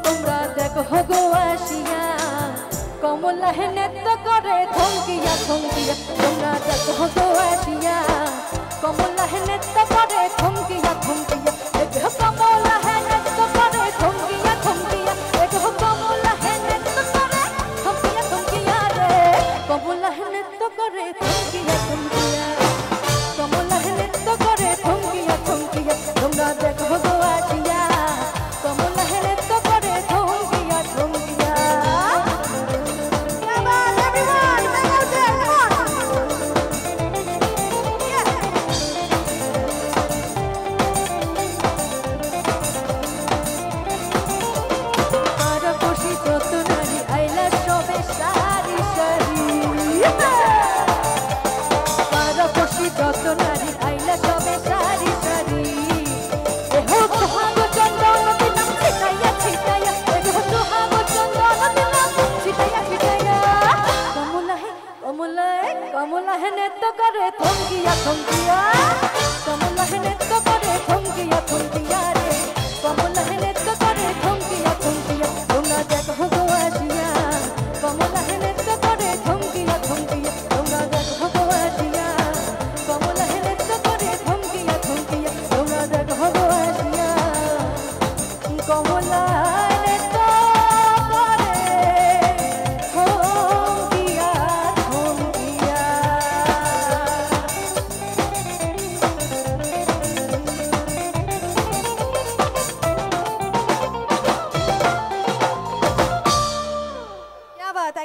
তোমরা দেখো গো আসিয়া কমলা হেনেত করে থমকিয়া থমকিয়া তোমরা দেখো গো আসিয়া কমলা হেনেত করে থমকিয়া থমকিয়া দেখো কমলা হেনেত করে থমকিয়া থমকিয়া দেখো কমলা হেনেত করে থমকিয়া থমকিয়া রে কমলা হেনেত করে থমকিয়া থমকিয়া কমলা হেনেত করে থমকিয়া থমকিয়া তোমরা দেখো গো আসিয়া কমলা হেনেত কমলা হেনেত করে থমকিয়া থমকিয়া কমলা হেনেত করে থমকিয়া থমকিয়া রে কমলা হেনেত করে থমকিয়া থমকিয়া তোমরা দেখো গো আসিয়া কমলা হেনেত করে থমকিয়া থমকিয়া তোমরা দেখো গো আসিয়া কমলা হেনেত করে থমকিয়া থমকিয়া তোমরা দেখো গো আসিয়া কমলা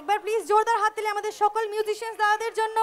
একবার প্লিজ জোরদার হাত তালি আমাদের সকল মিউজিশিয়ানস দাদাদের জন্য।